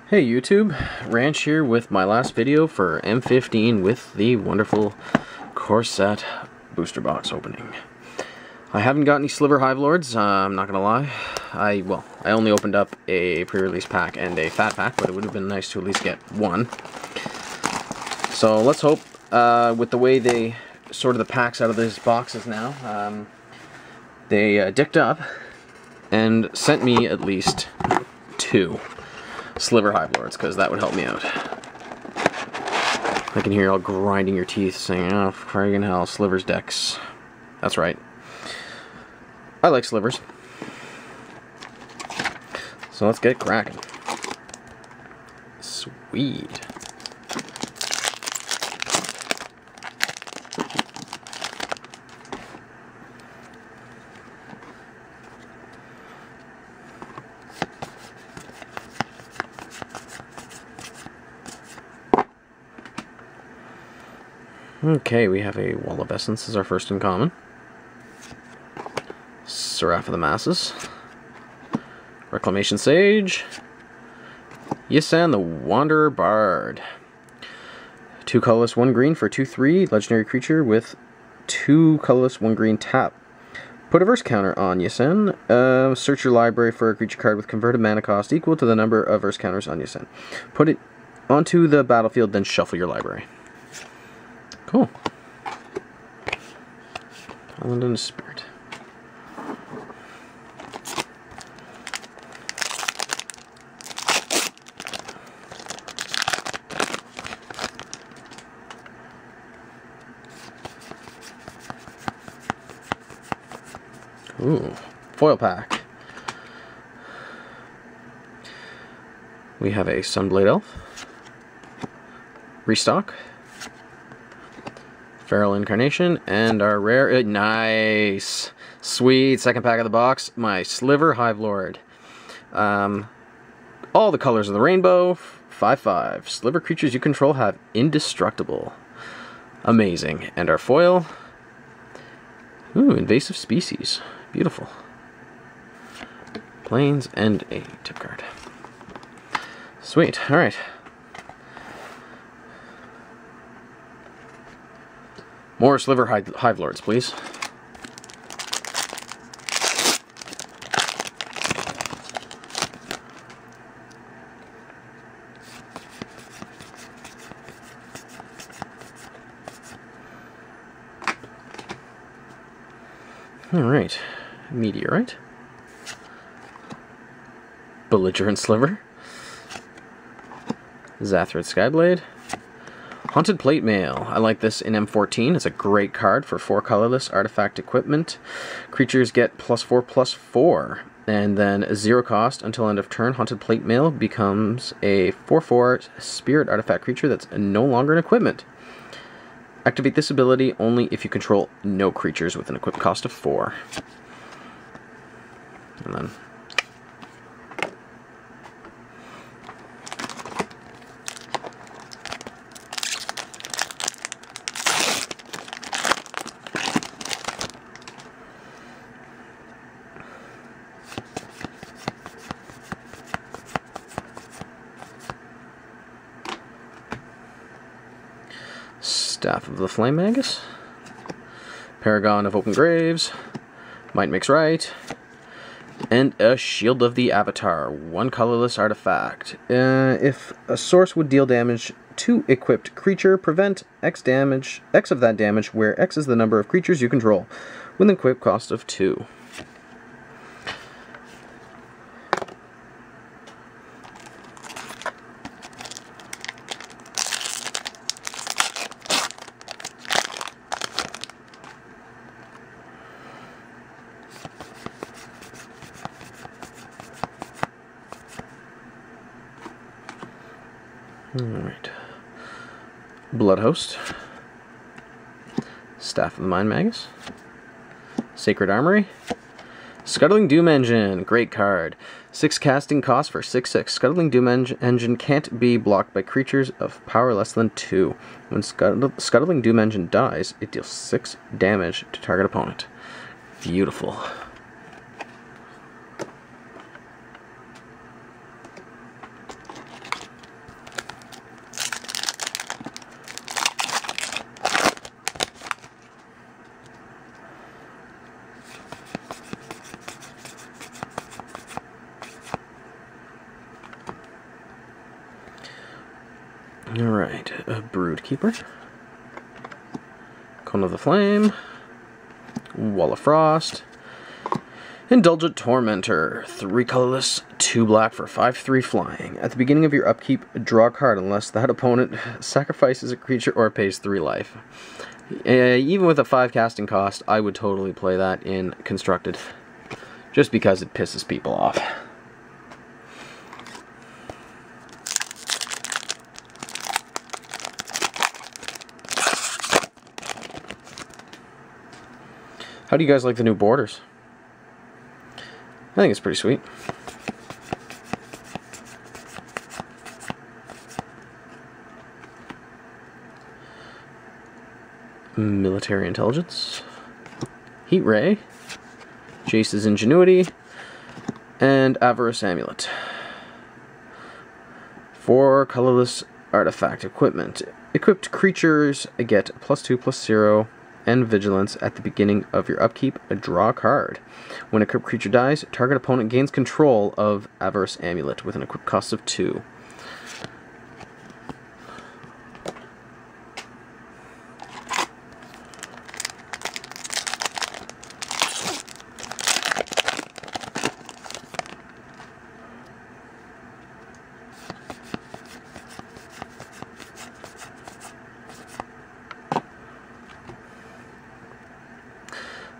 Hey YouTube, Ranch here with my last video for M15 with the wonderful Corset Booster Box opening. I haven't got any Sliver Hivelords, I'm not gonna lie. I only opened up a pre-release pack and a fat pack, but it would have been nice to at least get one. So let's hope, with the way they sorted the packs out of these boxes now, they dicked up and sent me at least two Sliver Hivelords, because that would help me out. I can hear you all grinding your teeth saying, oh, friggin' hell, Slivers decks. That's right. I like Slivers. So let's get cracking. Sweet. Okay, we have a Wall of Essence as our first uncommon. Seraph of the Masses. Reclamation Sage. Yisan the Wanderer Bard. 2 colorless, 1 green for 2/3. Legendary creature with 2 colorless, 1 green tap. Put a verse counter on Yisan. Search your library for a creature card with converted mana cost equal to the number of verse counters on Yisan. Put it onto the battlefield, then shuffle your library. Cool. Island in the Spirit. Ooh, foil pack. We have a Sunblade Elf. Restock. Feral Incarnation, and our rare, nice, sweet, second pack of the box, my Sliver Hivelord. All the colors of the rainbow, 5/5. Sliver creatures you control have indestructible. Amazing. And our foil, ooh, invasive species, beautiful. Plains and a tip card. Sweet, alright. More Sliver Hivelords, please. Alright. Meteorite. Belligerent Sliver. Zathrid Skyblade. Haunted Plate Mail. I like this in M14. It's a great card for 4 colorless artifact equipment. Creatures get +4/+4, and then 0 cost until end of turn. Haunted Plate Mail becomes a 4/4 spirit artifact creature that's no longer an equipment. Activate this ability only if you control no creatures with an equip cost of 4. And then Staff of the Flame Magus, Paragon of Open Graves, Might Makes Right, and a Shield of the Avatar, 1 colorless artifact. If a source would deal damage to equipped creature, prevent X of that damage, where X is the number of creatures you control, with an equip cost of 2. Alright. Bloodhost. Staff of the Mind Magus. Sacred Armory. Scuttling Doom Engine. Great card. 6 casting cost for 6/6. Scuttling Doom Engine can't be blocked by creatures of power less than 2. When Scuttling Doom Engine dies, it deals 6 damage to target opponent. Beautiful. Alright, a Brood Keeper. Cone of the Flame. Wall of Frost. Indulgent Tormentor. 3 colorless, 2 black for 5/3 flying. At the beginning of your upkeep, draw a card unless that opponent sacrifices a creature or pays 3 life. Even with a 5 casting cost, I would totally play that in Constructed. Just because it pisses people off. How do you guys like the new borders? I think it's pretty sweet. Military Intelligence. Heat Ray. Jace's Ingenuity. And Avarice Amulet. 4 colorless artifact equipment. Equipped creatures get +2/+0 and vigilance at the beginning of your upkeep. Draw a card. When a equipped creature dies, target opponent gains control of Avarice Amulet with an equipped cost of 2.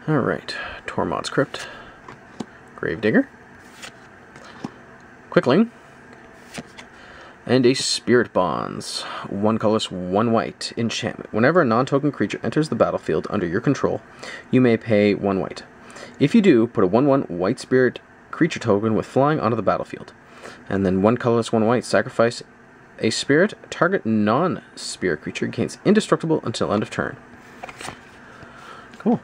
Alright, Tormod's Crypt, Gravedigger, Quickling, and a Spirit Bonds. 1 colorless, 1 white. Enchantment. Whenever a non-token creature enters the battlefield under your control, you may pay 1 white. If you do, put a 1/1 white spirit creature token with flying onto the battlefield. And then 1 colorless, 1 white. Sacrifice a spirit. Target non-spirit creature gains indestructible until end of turn. Cool.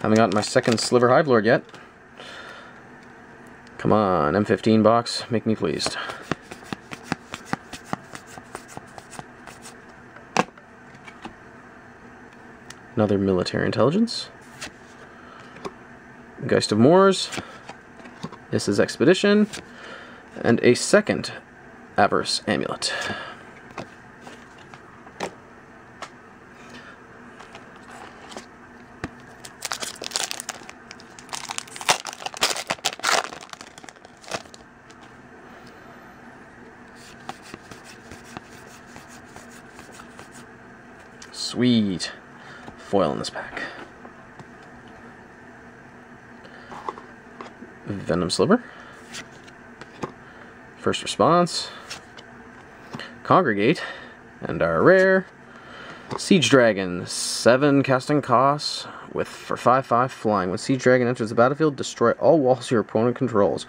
Haven't gotten my second Sliver Hivelord yet. Come on, M15 box, make me pleased. Another Military Intelligence. Geist of Moors. This is Expedition. And a second Avarice Amulet. Sweet. Foil in this pack. Venom Sliver. First Response. Congregate. And our rare. Siege Dragon. 7 casting costs for 5/5 flying. When Siege Dragon enters the battlefield, destroy all walls your opponent controls.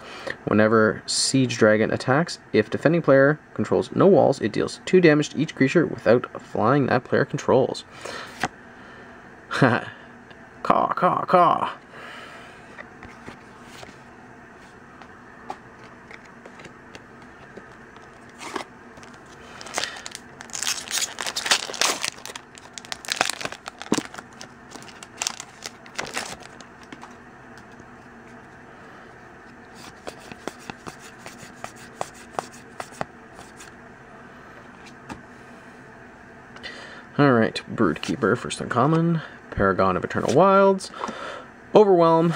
Whenever Siege Dragon attacks, if defending player controls no walls, it deals 2 damage to each creature without flying that player controls. Haha. Caw, caw, caw. Alright, Broodkeeper, first uncommon. Paragon of Eternal Wilds. Overwhelm.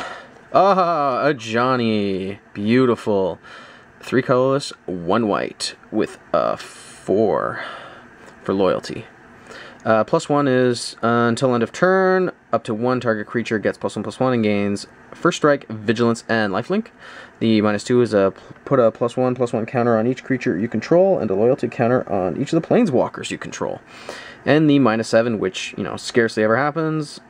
Ah, a Johnny. Beautiful. 3 colorless, 1 white, with a 4 for loyalty. +1 is until end of turn. Up to 1 target creature gets +1/+1 and gains First Strike, Vigilance, and Lifelink. The -2 is put a +1/+1 counter on each creature you control and a loyalty counter on each of the planeswalkers you control. And the -7, which, you know, scarcely ever happens,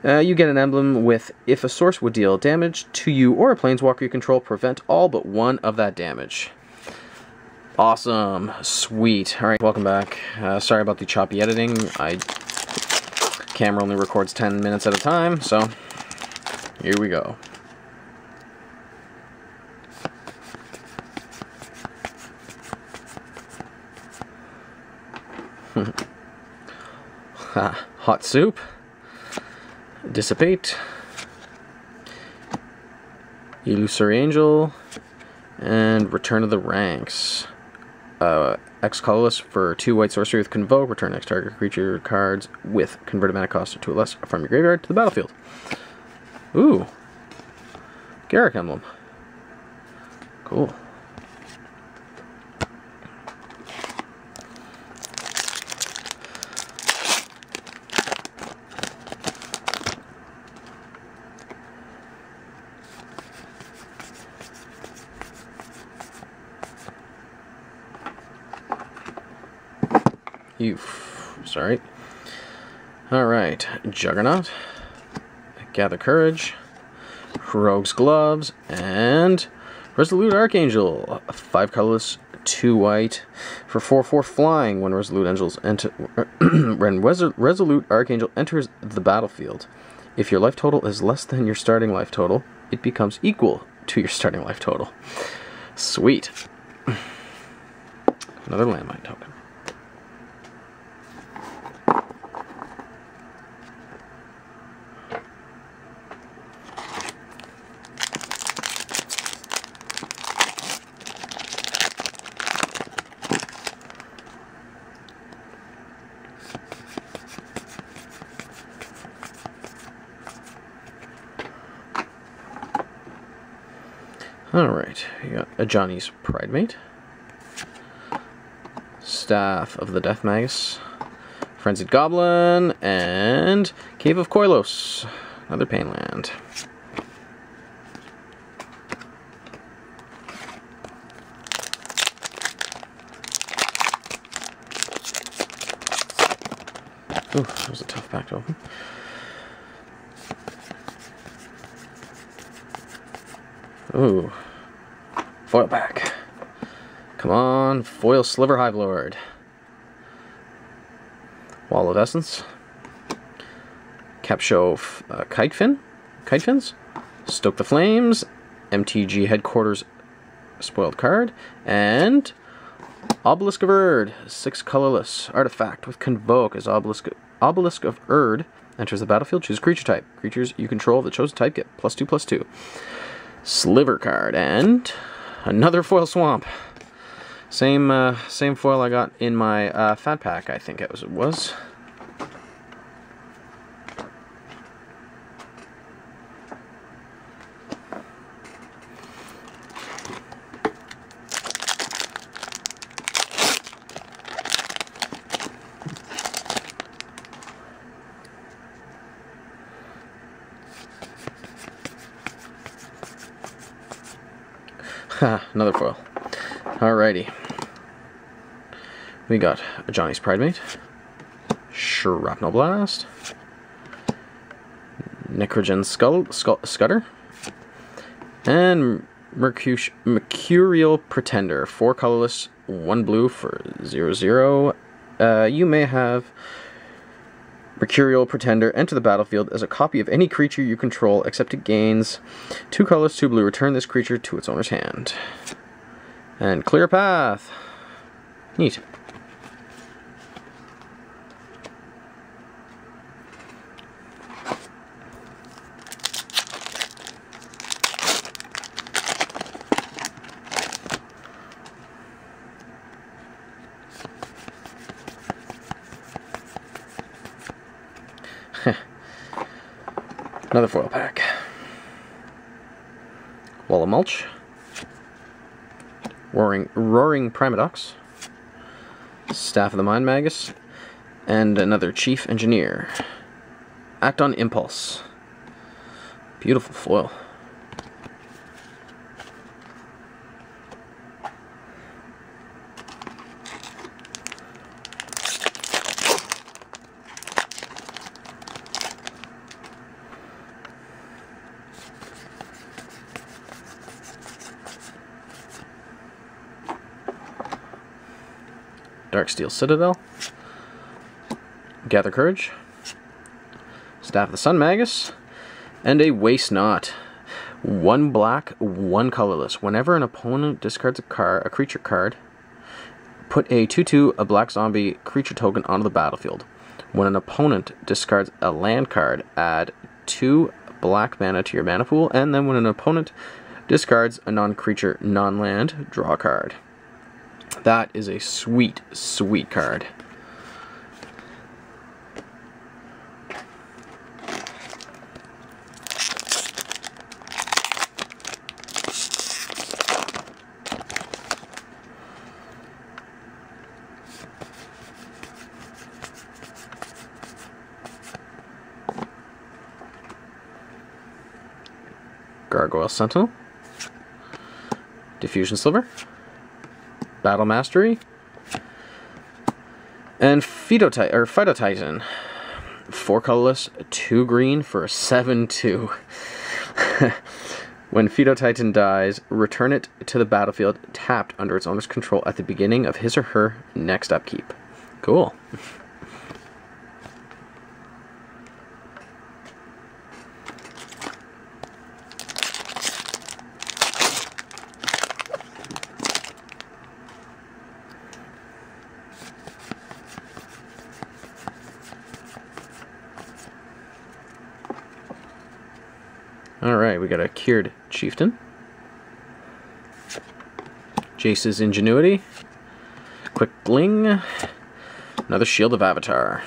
you get an emblem with, if a source would deal damage to you or a planeswalker you control, prevent all but 1 of that damage. Awesome. Sweet. Alright, welcome back. Sorry about the choppy editing. Camera only records 10 minutes at a time, so here we go. Hot Soup. Dissipate. Illusory Angel, and Return of the Ranks. X colorless for 2 white sorcery with Convoke. Return X target creature cards with converted mana cost of 2 or less from your graveyard to the battlefield. Ooh. Garrick Emblem. Cool. Sorry. Alright. Juggernaut. Gather Courage. Rogue's Gloves. And Resolute Archangel. 5 colorless, 2 white. For 4/4 flying when Resolute Archangel enters the battlefield. If your life total is less than your starting life total, it becomes equal to your starting life total. Sweet. Another landmine token. Alright, you got a Johnny's Pridemate, Staff of the Death Magus, Frenzied Goblin, and Cave of Koilos, another Pain land. Ooh, that was a tough pack to open. Ooh. Foil pack. Come on, foil Sliver Hivelord. Wall of Essence. Capshow Kitefins. Stoke the Flames. MTG Headquarters spoiled card. And Obelisk of Erd. 6 colorless. Artifact with Convoke as Obelisk of Erd enters the battlefield. Choose creature type. Creatures you control of the chosen type get +2/+2. Sliver card, and another foil swamp. Same foil I got in my fat pack, I think it was. Another foil. Alrighty. We got a Johnny's Pridemate, Shrapnel Blast, Necrogen Scudder, and Mercurial Pretender. 4 colorless, 1 blue for 0/0. You may have Mercurial Pretender enter the battlefield as a copy of any creature you control, except it gains 2 colors, 2 blue. Return this creature to its owner's hand. And Clear Path. Neat. Another foil pack. Wall of Mulch. Roaring Primadox. Staff of the Mind Magus. And another Chief Engineer. Act on Impulse. Beautiful foil. Darksteel Citadel, Gather Courage, Staff of the Sun Magus, and a Waste Not. 1 black, 1 colorless. Whenever an opponent discards a creature card, put a 2/2, a black zombie creature token onto the battlefield. When an opponent discards a land card, add 2 black mana to your mana pool, and then when an opponent Discards a non-creature, non-land, draw a card. That is a sweet, sweet card. Gargoyle Sentinel, Diffusion Sliver, Battle Mastery, and Phytotitan. 4 colorless, 2 green for a 7/2. When Phytotitan dies, return it to the battlefield tapped under its owner's control at the beginning of his or her next upkeep. Cool. Alright, we got a Cured Chieftain, Jace's Ingenuity, Quick Bling, another Shield of Avatar.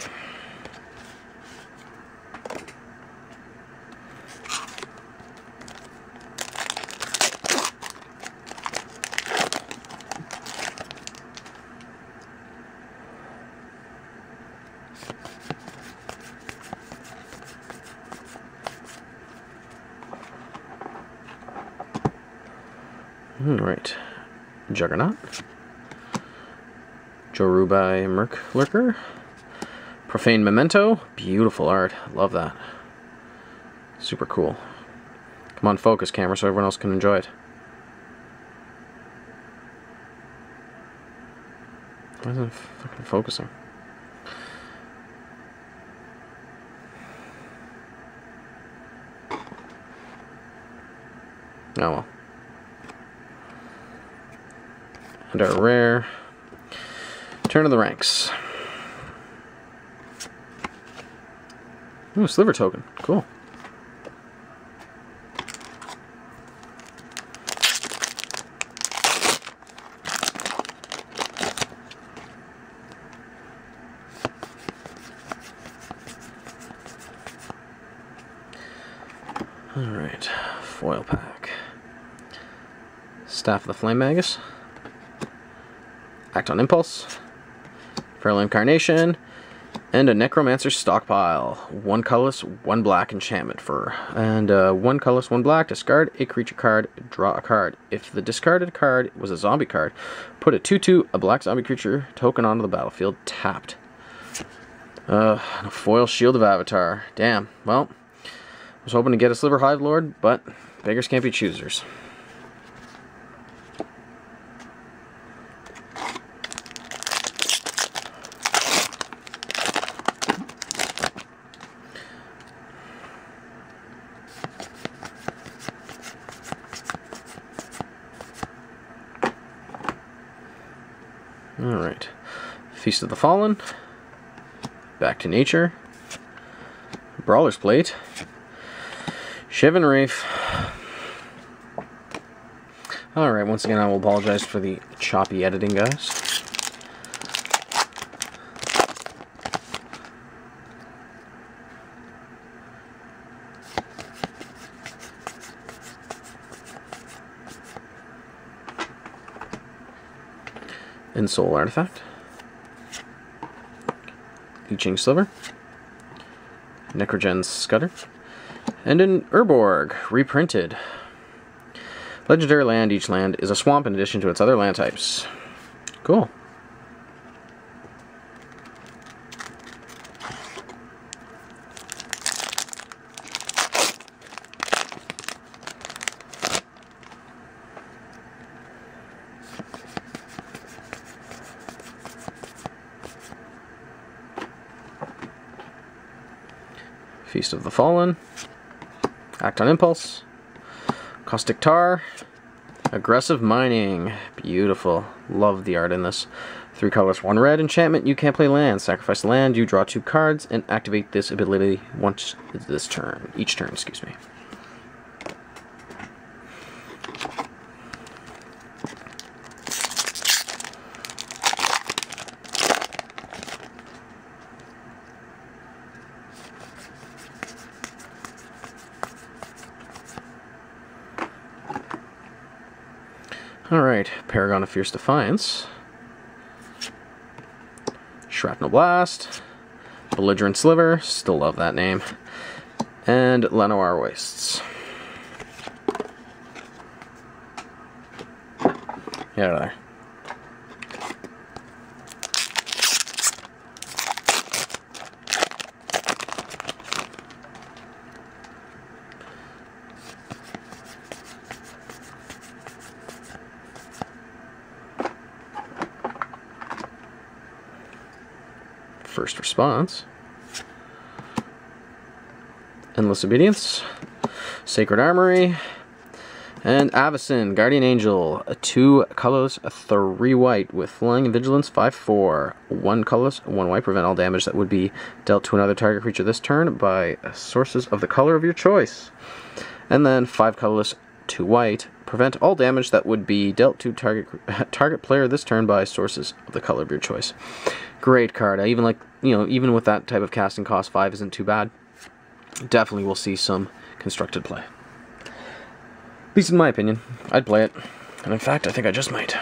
Alright, Juggernaut, Jorubai Merklurker, Profane Memento, beautiful art, love that, super cool. Come on, focus camera so everyone else can enjoy it. Why isn't it fucking focusing? Oh well. And our rare Turn of the Ranks. Ooh, Sliver token. Cool. Alright, foil pack. Staff of the Flame Magus. Act on Impulse, Feral Incarnation, and a Necromancer Stockpile. 1 colorless, 1 black enchantment for, and 1 colorless, 1 black, discard a creature card, draw a card. If the discarded card was a zombie card, put a 2/2, a black zombie creature token onto the battlefield, tapped. A foil Shield of Avatar. Damn, well, I was hoping to get a Sliver Hivelord, but beggars can't be choosers. Alright, Feast of the Fallen, Back to Nature, Brawler's Plate, Shivan Reef. Alright, once again I will apologize for the choppy editing, guys. Ensoul Artifact, Leeching Sliver, Necrogen's Scudder, and an Urborg, reprinted. Legendary land, each land is a swamp in addition to its other land types. Cool. Feast of the Fallen, Act on Impulse, Caustic Tar, Aggressive Mining, beautiful, love the art in this. 3 colors, 1 red, enchantment, you can't play land, sacrifice land, you draw 2 cards, and activate this ability once each turn, excuse me. Alright, Paragon of Fierce Defiance. Shrapnel Blast. Belligerent Sliver, still love that name. And Lenoir Wastes. Get out of there. First Response. Endless Obedience. Sacred Armory. And Avacyn, Guardian Angel, 2 colorless, 3 white, with Flying and Vigilance, 5/4. 1 colorless, 1 white, prevent all damage that would be dealt to another target creature this turn by sources of the color of your choice. And then 5 colorless, 2 white, prevent all damage that would be dealt to target player this turn by sources of the color of your choice. Great card. I even like, even with that type of casting cost, 5 isn't too bad. Definitely will see some constructed play. At least in my opinion. I'd play it. And in fact, I think I just might.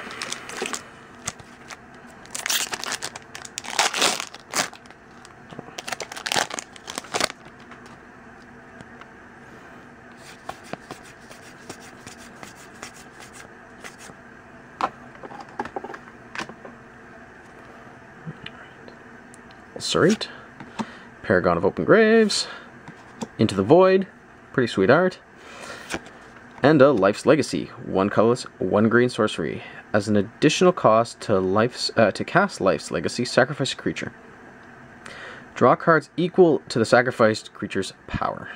Surreyed. Paragon of Open Graves. Into the Void. Pretty sweet art. And a Life's Legacy, 1 colorless, 1 green sorcery. As an additional cost to cast Life's Legacy, sacrifice a creature. Draw cards equal to the sacrificed creature's power.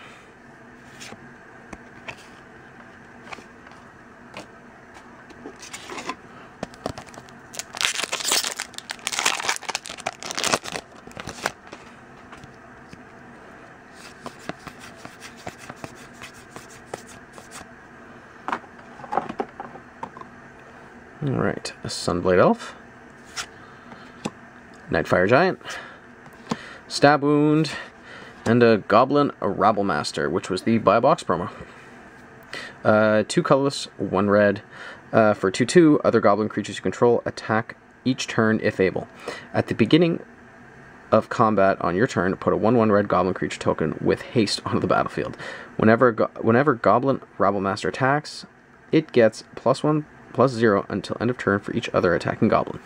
Alright, a Sunblade Elf, Nightfire Giant, Stab Wound, and a Goblin Rabblemaster, which was the Buy a Box promo. 2 colorless, 1 red. For 2/2, other goblin creatures you control attack each turn if able. At the beginning of combat on your turn, put a 1/1 red goblin creature token with haste onto the battlefield. Whenever Goblin Rabblemaster attacks, it gets +1/+0 until end of turn for each other attacking goblin.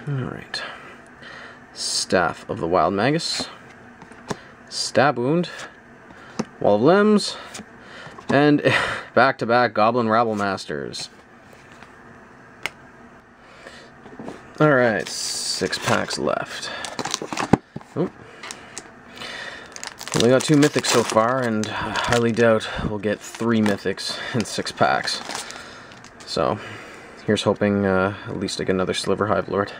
Alright. Staff of the Wild Magus. Stab Wound, Wall of Limbs, and back-to-back Goblin Rabble-Masters. Alright, 6 packs left. Oh. Only got 2 mythics so far, and I highly doubt we'll get 3 mythics in 6 packs. So, here's hoping at least I get another Sliver Hivelord.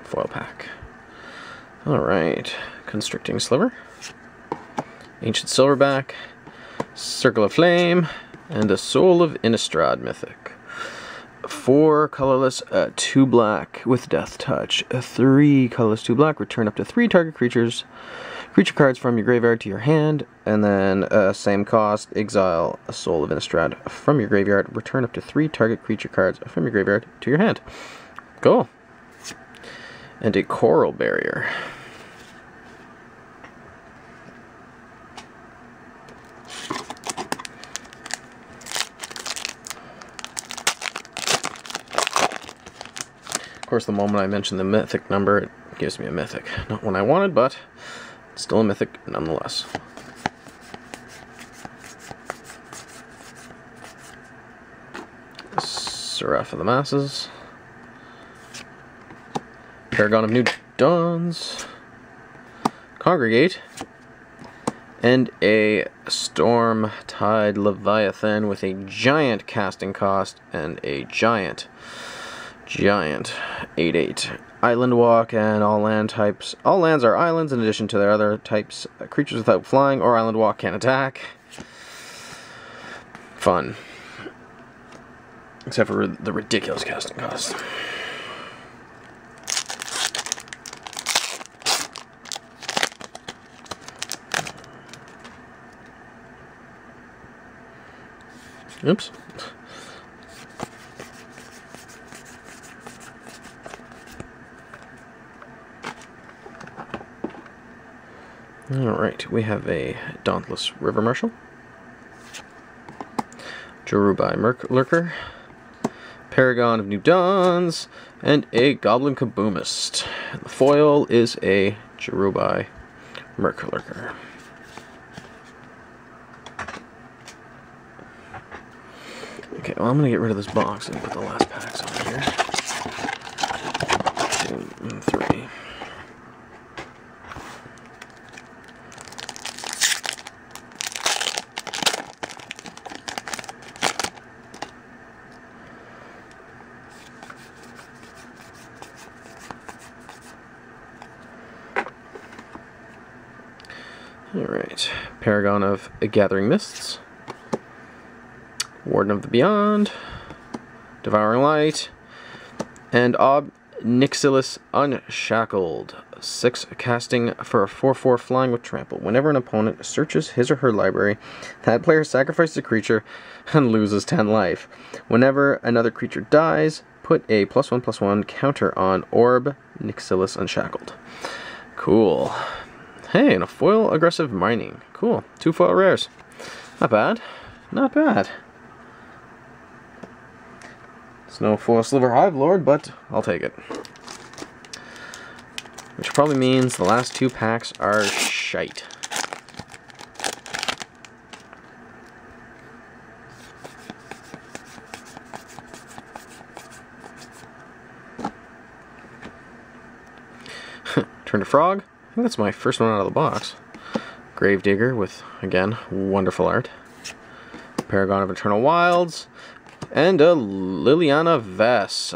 Foil pack. Alright. Constricting Sliver. Ancient Silverback. Circle of Flame. And a Soul of Innistrad Mythic. 4 colorless, 2 black with Death Touch. 3 colorless, 2 black. Return up to 3 target creature cards from your graveyard to your hand. And then, same cost, exile a Soul of Innistrad from your graveyard. Return up to 3 target creature cards from your graveyard to your hand. Cool. And a Coral Barrier. Of course, the moment I mention the mythic number, it gives me a mythic. Not one I wanted, but still a mythic nonetheless. Seraph of the Masses. Paragon of New Dawns. Congregate. And a Storm Tide Leviathan with a giant casting cost and a giant Giant 8/8. Island walk and all land types. All lands are islands in addition to their other types. Creatures without flying or island walk can attack. Fun. Except for the ridiculous casting cost. Oops. Alright, we have a Dauntless River Marshal, Jerubai Lurker, Paragon of New Dawns, and a Goblin Kaboomist. The foil is a Jerubai Lurker. Okay, well, I'm going to get rid of this box and put the last packs on here. 2 and 3. Alright, Paragon of Gathering Mists, Warden of the Beyond, Devouring Light, and Nixilis Unshackled. 6 casting for a 4/4 flying with trample. Whenever an opponent searches his or her library, that player sacrifices a creature and loses 10 life. Whenever another creature dies, put a +1/+1 counter on Orb Nixilis Unshackled. Cool. Hey, and a foil aggressive mining. Cool. 2 foil rares. Not bad. Not bad. It's no foil Sliver Hivelord, but I'll take it. Which probably means the last 2 packs are shite. Turn to Frog. I think that's my first one out of the box. Gravedigger with, again, wonderful art. Paragon of Eternal Wilds. And a Liliana Vess.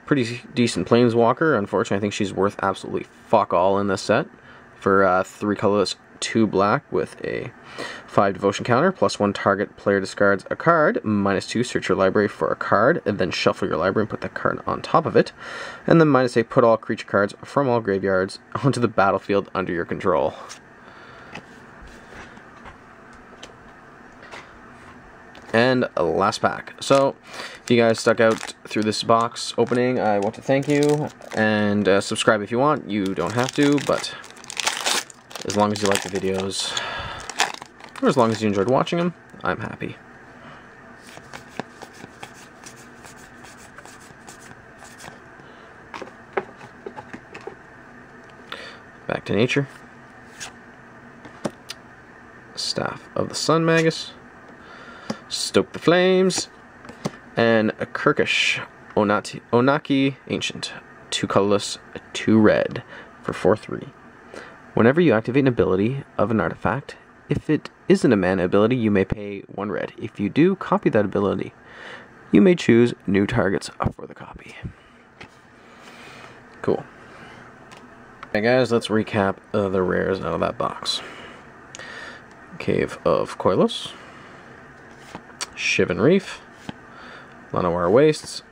Pretty decent Planeswalker. Unfortunately, I think she's worth absolutely fuck all in this set. For 3 colorless, 2 black with a 5 devotion counter. +1 target player discards a card. -2 search your library for a card. And then shuffle your library and put that card on top of it. And then -8 put all creature cards from all graveyards onto the battlefield under your control. And last pack. So, if you guys stuck out through this box opening, I want to thank you. And subscribe if you want. You don't have to, but as long as you like the videos, or as long as you enjoyed watching them, I'm happy. Back to nature. Staff of the Sun Magus. Stoke the Flames, and a Kirkish Onaki Ancient. 2 colorless, 2 red for 4/3. Whenever you activate an ability of an artifact, if it isn't a mana ability, you may pay 1 red. If you do, copy that ability. You may choose new targets for the copy. Cool. Okay guys, let's recap the rares out of that box. Cave of Koilos, Shivan Reef, Llanowar Wastes,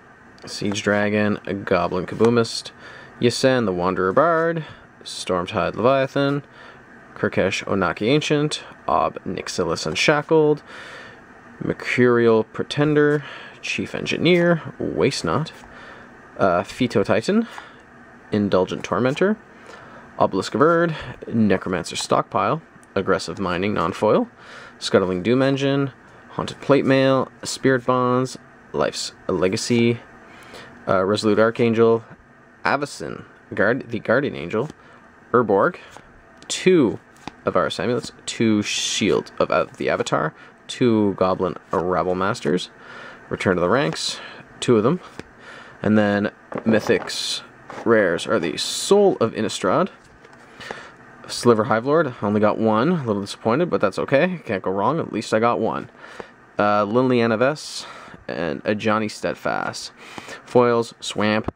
Siege Dragon, a Goblin Kaboomist, Yasen the Wanderer Bard, Stormtide Leviathan, Kirkesh Onaki Ancient, Nixilis Unshackled, Mercurial Pretender, Chief Engineer, Waste Not, Phyto Titan, Indulgent Tormentor, Obelisk of Erd, Necromancer Stockpile, Aggressive Mining Non-Foil, Scuttling Doom Engine, Haunted Plate Mail, Spirit Bonds, Life's Legacy, Resolute Archangel, Avacyn, the Guardian Angel, Urborg, 2 of our Amulets, 2 Shield of the Avatar, 2 Goblin Rabble Masters, Return to the Ranks, 2 of them, and then Mythics rares are the Soul of Innistrad, Sliver Hivelord, only got 1, a little disappointed, but that's okay, can't go wrong, at least I got 1. Liliana Vess, and a Johnny Steadfast. Foils, Swamp,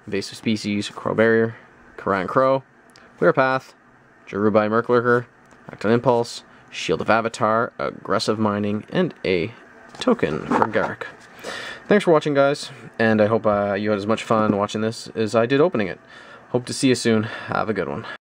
Invasive Species, Crow Barrier, Karayan Crow, Clear Path, Jarubai Murklurker, Acton Impulse, Shield of Avatar, Aggressive Mining, and a token for Garrick. Thanks for watching, guys, and I hope you had as much fun watching this as I did opening it. Hope to see you soon. Have a good one.